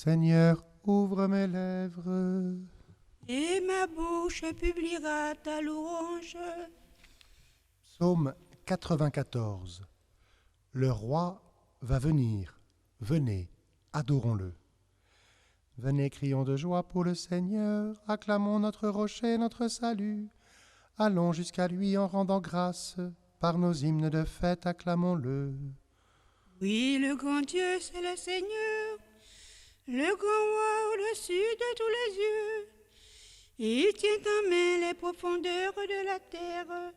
Seigneur, ouvre mes lèvres. Et ma bouche publiera ta louange. Psaume 94. Le roi va venir. Venez, adorons-le. Venez, crions de joie pour le Seigneur, acclamons notre rocher, notre salut. Allons jusqu'à lui en rendant grâce, par nos hymnes de fête, acclamons-le. Oui, le grand Dieu, c'est le Seigneur, le grand roi au-dessus de tous les yeux. Il tient en main les profondeurs de la terre,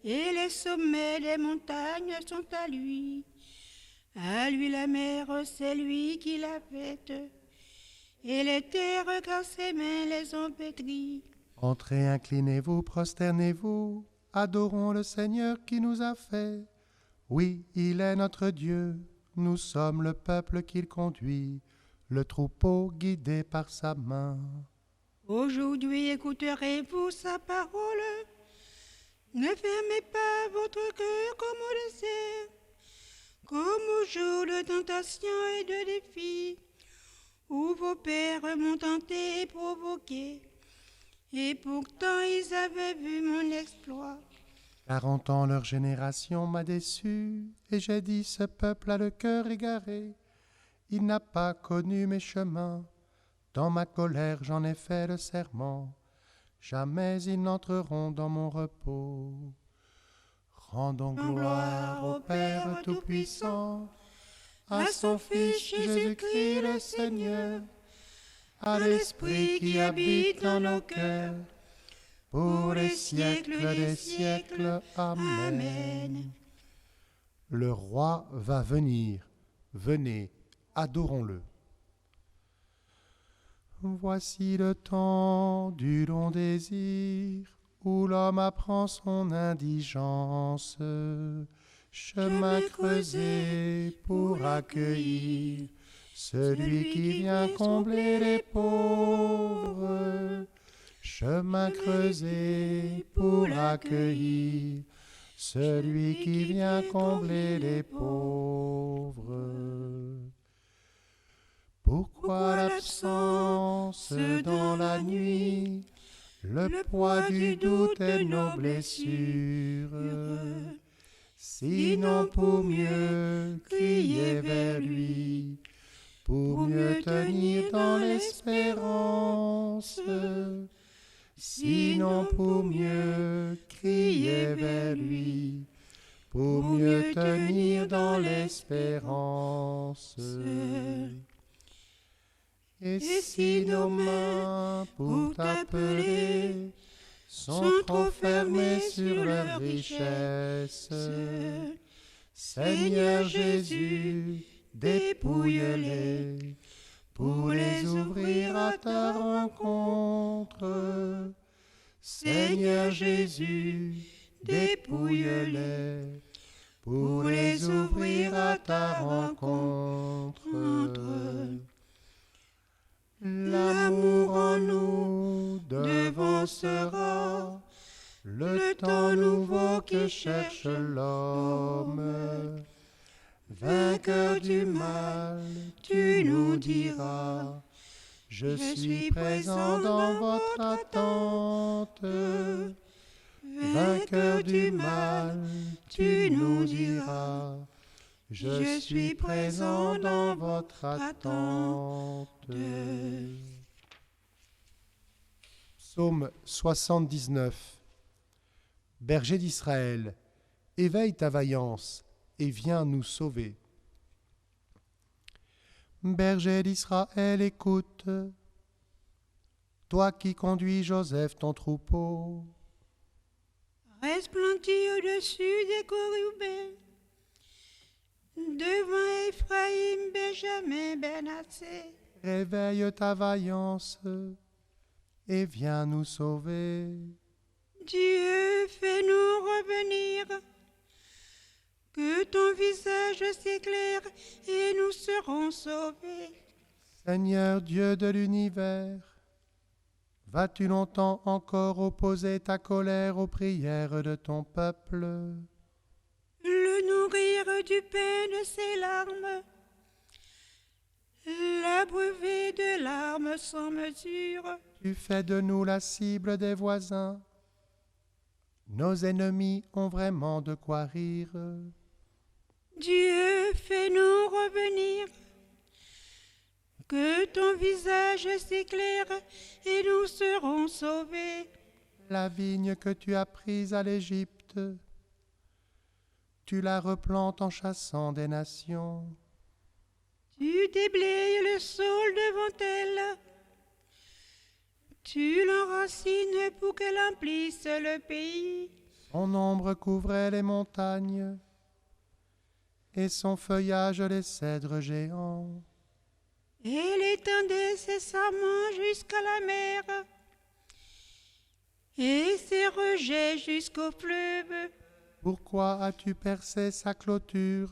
et les sommets des montagnes sont à lui. À lui la mer, c'est lui qui l'a faite, et les terres, car ses mains les ont pétries. Entrez, inclinez-vous, prosternez-vous, adorons le Seigneur qui nous a fait. Oui, il est notre Dieu, nous sommes le peuple qu'il conduit, le troupeau guidé par sa main. Aujourd'hui, écouterez-vous sa parole. Ne fermez pas votre cœur comme au désert, comme au jour de tentation et de défi, où vos pères m'ont tenté et provoqué, et pourtant ils avaient vu mon exploit. 40 ans leur génération m'a déçu, et j'ai dit ce peuple a le cœur égaré. Il n'a pas connu mes chemins, dans ma colère j'en ai fait le serment. Jamais ils n'entreront dans mon repos. Rendons gloire au Père Tout-Puissant, à son Fils Jésus-Christ le Seigneur, à l'Esprit qui habite dans nos cœurs, pour les siècles des siècles. Amen. Le roi va venir. Venez, adorons-le. Voici le temps du long désir, où l'homme apprend son indigence. Chemin creusé pour accueillir celui qui vient combler les pauvres. Chemin creusé pour accueillir celui qui vient combler les pauvres. Pourquoi l'absence dans la nuit, le poids du doute et nos blessures? Sinon pour mieux crier vers lui, pour mieux tenir dans l'espérance. Sinon pour mieux crier vers lui, pour mieux tenir dans l'espérance. Et si nos mains pour t'appeler sont trop fermées sur leurs richesses, Seigneur Jésus, dépouille-les pour les ouvrir à ta rencontre. Seigneur Jésus, dépouille-les pour les ouvrir à ta rencontre. L'amour en nous devancera le temps nouveau que cherche l'homme. Vainqueur du mal, tu nous diras, je suis présent dans votre attente. Vainqueur du mal, tu nous diras, je suis présent dans votre attente. Psaume 79. Berger d'Israël, éveille ta vaillance et viens nous sauver. Berger d'Israël, écoute, toi qui conduis Joseph ton troupeau. Resplendis au-dessus des chérubins, devant Ephraïm, Benjamin, Benassé. Réveille ta vaillance et viens nous sauver. Dieu, fais-nous revenir, que ton visage s'éclaire et nous serons sauvés. Seigneur Dieu de l'univers, vas-tu longtemps encore opposer ta colère aux prières de ton peuple? Le nourrir du pain de ses larmes, l'abreuver sans mesure. Tu fais de nous la cible des voisins. Nos ennemis ont vraiment de quoi rire. Dieu, fais-nous revenir. Que ton visage s'éclaire et nous serons sauvés. La vigne que tu as prise à l'Égypte, tu la replantes en chassant des nations. Tu déblayes le sol devant elle. Tu l'enracines pour qu'elle emplisse le pays. Son ombre couvrait les montagnes et son feuillage les cèdres géants. Elle étendait ses sarments jusqu'à la mer et ses rejets jusqu'au fleuve. Pourquoi as-tu percé sa clôture?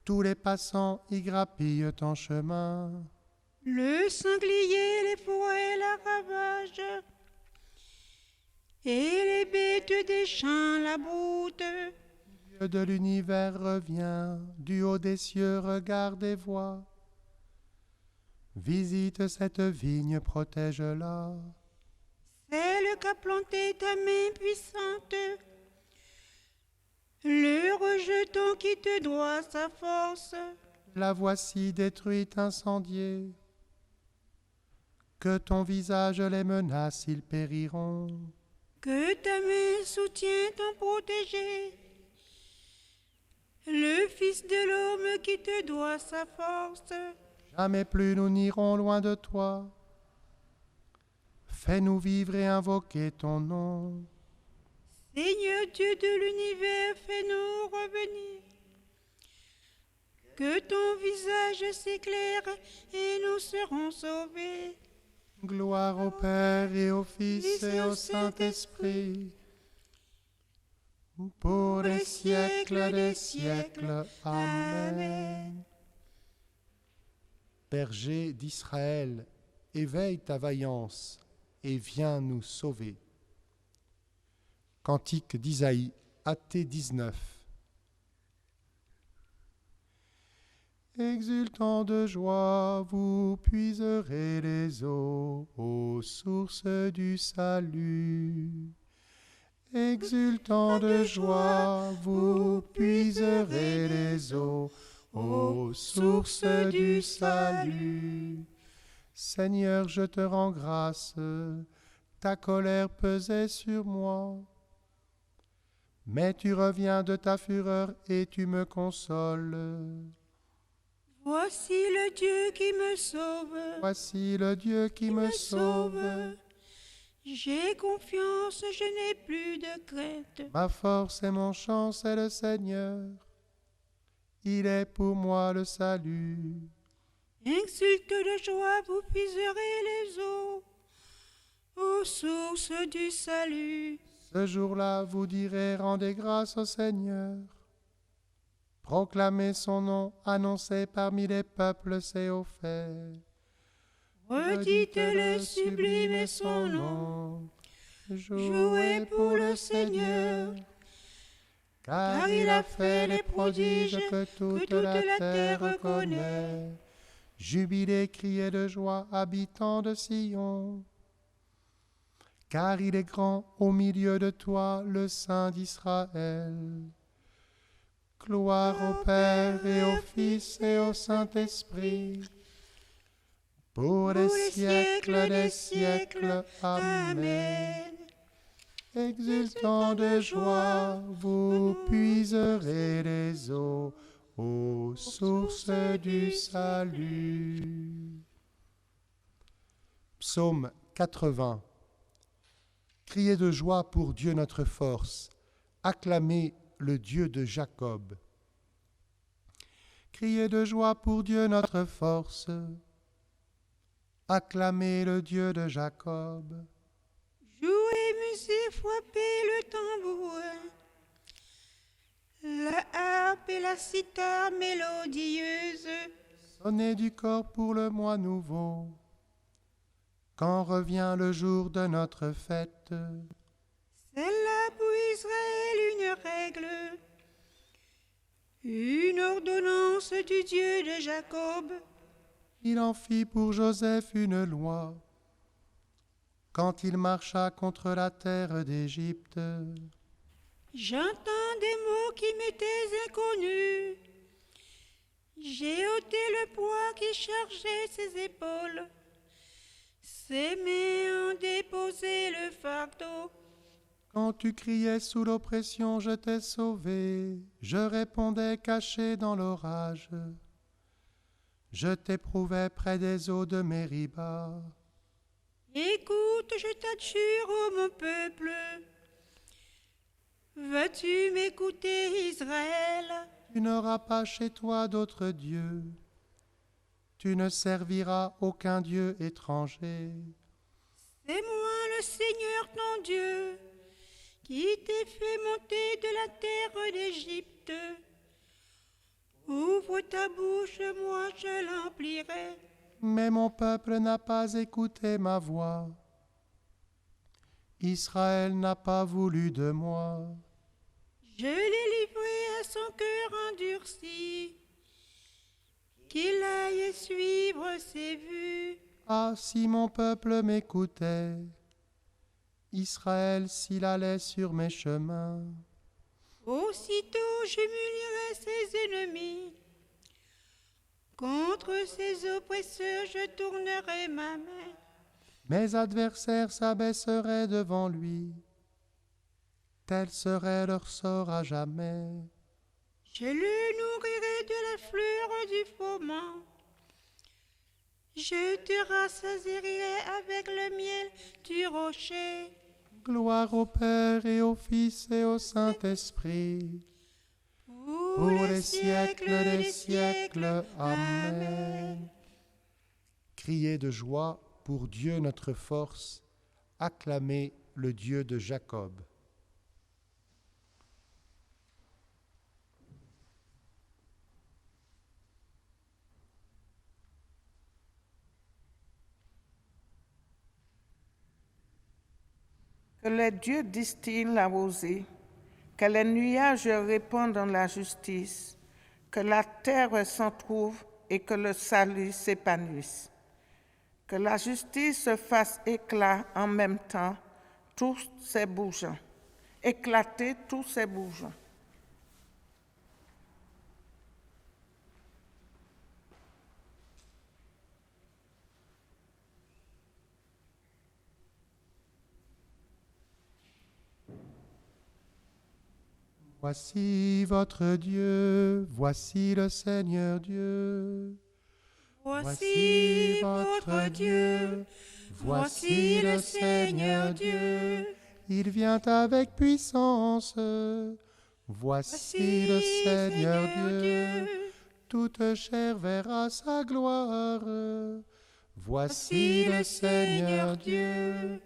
Tous les passants y grappillent ton chemin. Le sanglier, les forêts la ravagent et les bêtes des champs la broutent. Dieu de l'univers revient, du haut des cieux regarde et voit. Visite cette vigne, protège-la. Celle qu'a planté ta main puissante, le rejeton qui te doit sa force. La voici détruite, incendiée. Que ton visage les menace, ils périront. Que ta main soutient ton protégé, le Fils de l'homme qui te doit sa force. Jamais plus nous n'irons loin de toi. Fais-nous vivre et invoquer ton nom. Seigneur Dieu de l'univers, fais-nous revenir. Que ton visage s'éclaire et nous serons sauvés. Gloire au Père et au Fils et au Saint-Esprit, pour les siècles des siècles. Amen. Berger d'Israël, éveille ta vaillance et viens nous sauver. Cantique d'Isaïe, AT 19. Exultant de joie, vous puiserez les eaux aux sources du salut. Exultant de joie, vous puiserez les eaux aux sources du salut. Seigneur, je te rends grâce, ta colère pesait sur moi. Mais tu reviens de ta fureur et tu me consoles. Voici le Dieu qui me sauve. Voici le Dieu qui me sauve. J'ai confiance, je n'ai plus de crainte. Ma force et mon chant, c'est le Seigneur. Il est pour moi le salut. Insulte de joie, vous puiserez les eaux aux sources du salut. Ce jour-là, vous direz, rendez grâce au Seigneur. Proclamez son nom, annoncez parmi les peuples ses hauts faits. Redites-le, sublimez son nom. Jouez pour le Seigneur, car il a fait les prodiges que toute la terre connaît. Jubilez, criez de joie, habitants de Sion, car il est grand au milieu de toi, le Saint d'Israël. Gloire au Père et au Fils et au Saint-Esprit, pour les siècles des siècles. Amen. Exultant de joie, vous puiserez les eaux aux sources du salut. Psaume 80. Criez de joie pour Dieu notre force, acclamez le Dieu de Jacob. Criez de joie pour Dieu notre force, acclamez le Dieu de Jacob. Jouez, musique, frappez le tambourin, la harpe et la cithare mélodieuse. Sonnez du corps pour le mois nouveau, quand revient le jour de notre fête. C'est là pour Israël une règle, une ordonnance du Dieu de Jacob. Il en fit pour Joseph une loi, quand il marcha contre la terre d'Égypte. J'entends des mots qui m'étaient inconnus. J'ai ôté le poids qui chargeait ses épaules. Ses mains ont déposé le fardeau. Quand tu criais sous l'oppression, je t'ai sauvé. Je répondais caché dans l'orage. Je t'éprouvais près des eaux de Mériba. Écoute, je t'assure, ô mon peuple. Veux-tu m'écouter, Israël? Tu n'auras pas chez toi d'autre Dieu. Tu ne serviras aucun Dieu étranger. C'est moi le Seigneur ton Dieu, qui t'ai fait monter de la terre d'Égypte. Ouvre ta bouche, moi je l'emplirai. Mais mon peuple n'a pas écouté ma voix. Israël n'a pas voulu de moi. Je l'ai livré à son cœur endurci, qu'il aille suivre ses vues. Ah, si mon peuple m'écoutait, Israël s'il allait sur mes chemins. Aussitôt j'humilierai ses ennemis. Contre ses oppresseurs je tournerai ma main. Mes adversaires s'abaisseraient devant lui. Tel serait leur sort à jamais. Je le nourrirai de la fleur du froment. Je te rassasierai avec le miel du rocher. Gloire au Père et au Fils et au Saint-Esprit. Pour les siècles des siècles. Amen. Criez de joie pour Dieu notre force. Acclamez le Dieu de Jacob. Que les dieux distillent la rosée, que les nuages répandent la justice, que la terre s'en trouve et que le salut s'épanouisse. Que la justice fasse éclat en même temps tous ses bourgeons, éclater tous ses bourgeons. Voici votre Dieu, voici le Seigneur Dieu. Voici votre Dieu, voici le Seigneur Dieu. Il vient avec puissance. Voici le Seigneur Dieu. Toute chair verra sa gloire. Voici le Seigneur Dieu.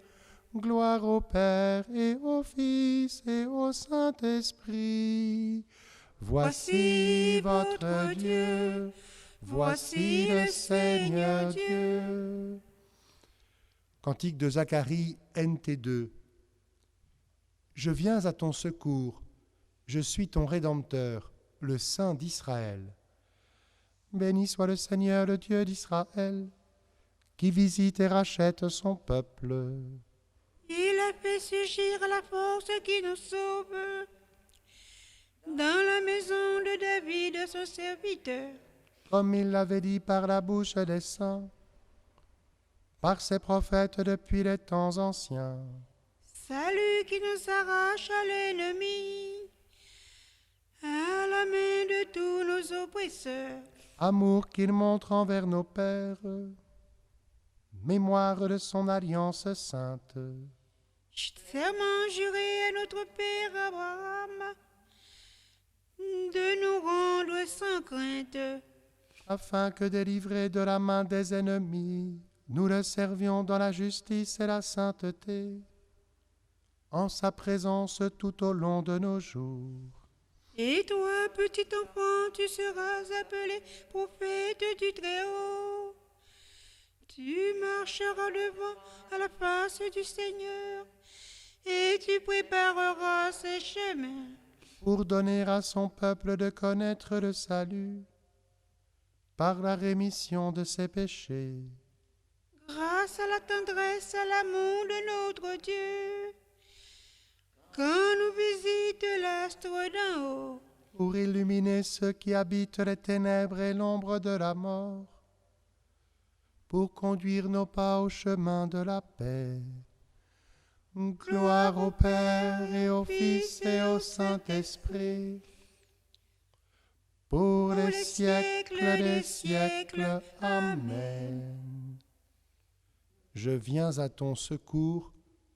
Gloire au Père et au Fils et au Saint-Esprit. Voici votre Dieu. Voici le Seigneur Dieu. Cantique de Zacharie, NT2. Je viens à ton secours. Je suis ton Rédempteur, le Saint d'Israël. Béni soit le Seigneur, le Dieu d'Israël, qui visite et rachète son peuple. Il a fait surgir la force qui nous sauve dans la maison de David, son serviteur. Comme il l'avait dit par la bouche des saints, par ses prophètes depuis les temps anciens. Salut qui nous arrache à l'ennemi, à la main de tous nos oppresseurs. Amour qu'il montre envers nos pères, mémoire de son alliance sainte. Serment juré à notre père Abraham, de nous rendre sans crainte, afin que délivrés de la main des ennemis, nous le servions dans la justice et la sainteté, en sa présence tout au long de nos jours. Et toi, petit enfant, tu seras appelé prophète du Très-Haut. Tu marcheras devant à la face du Seigneur, et tu prépareras ses chemins. Pour donner à son peuple de connaître le salut, par la rémission de ses péchés. Grâce à la tendresse, à l'amour de notre Dieu, quand nous visite l'astre d'en haut, pour illuminer ceux qui habitent les ténèbres et l'ombre de la mort, pour conduire nos pas au chemin de la paix. Gloire au Père et au Fils et au Saint-Esprit, pour les siècles des siècles. Amen. Je viens à ton secours,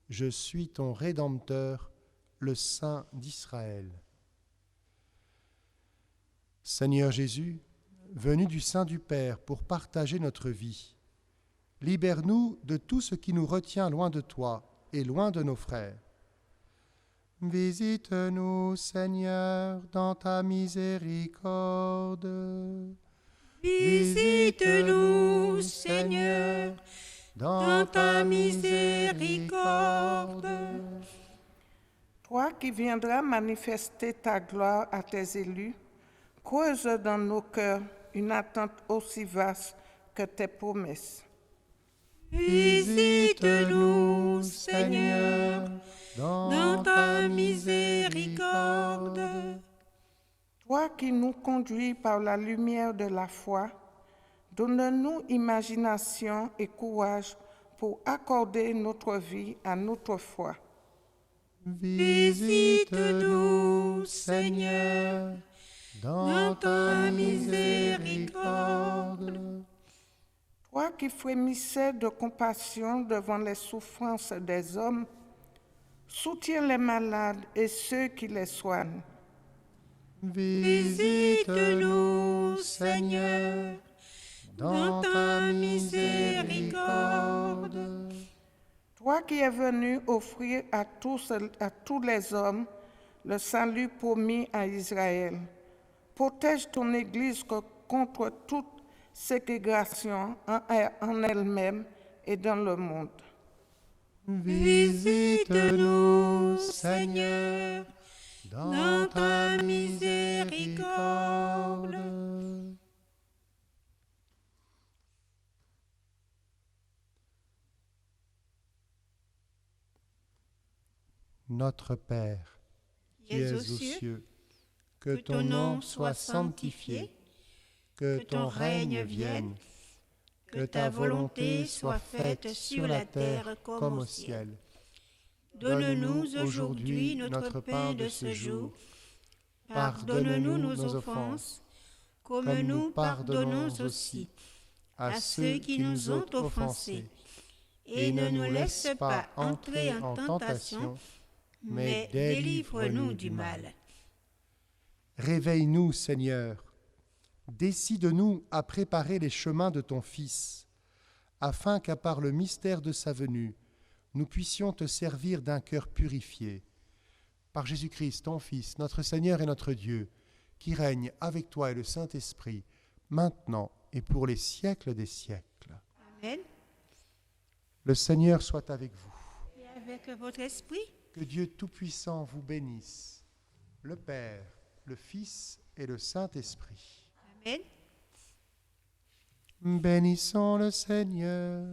je suis ton Rédempteur, le Saint d'Israël. Seigneur Jésus, venu du sein du Père pour partager notre vie, libère-nous de tout ce qui nous retient loin de toi et loin de nos frères. Visite-nous, Seigneur, dans ta miséricorde. visite-nous, Seigneur, dans ta miséricorde. Toi qui viendras manifester ta gloire à tes élus, creuse dans nos cœurs une attente aussi vaste que tes promesses. Visite-nous, Seigneur, dans ta miséricorde. Toi qui nous conduis par la lumière de la foi, donne-nous imagination et courage pour accorder notre vie à notre foi. Visite-nous, Seigneur, dans ta miséricorde. Toi qui frémissais de compassion devant les souffrances des hommes, soutiens les malades et ceux qui les soignent. Visite-nous, Seigneur, dans ta miséricorde. Toi qui es venu offrir à tous les hommes le salut promis à Israël, protège ton Église contre toute ségrégation en elle-même et dans le monde. Visite-nous, Seigneur, dans ta miséricorde. Notre Père, qui es aux cieux, que ton nom soit sanctifié, que ton règne vienne, que ta volonté soit faite sur la terre comme au ciel. Donne-nous aujourd'hui notre pain de ce jour. Pardonne-nous nos offenses, comme nous pardonnons aussi à ceux qui nous ont offensés. Et ne nous laisse pas entrer en tentation, mais délivre-nous du mal. Réveille-nous, Seigneur. Décide-nous à préparer les chemins de ton Fils, afin qu'à part le mystère de sa venue, nous puissions te servir d'un cœur purifié. Par Jésus-Christ, ton Fils, notre Seigneur et notre Dieu, qui règne avec toi et le Saint-Esprit, maintenant et pour les siècles des siècles. Amen. Le Seigneur soit avec vous. Et avec votre esprit, Que Dieu Tout-Puissant vous bénisse, le Père, le Fils et le Saint-Esprit. Amen. Bénissons le Seigneur.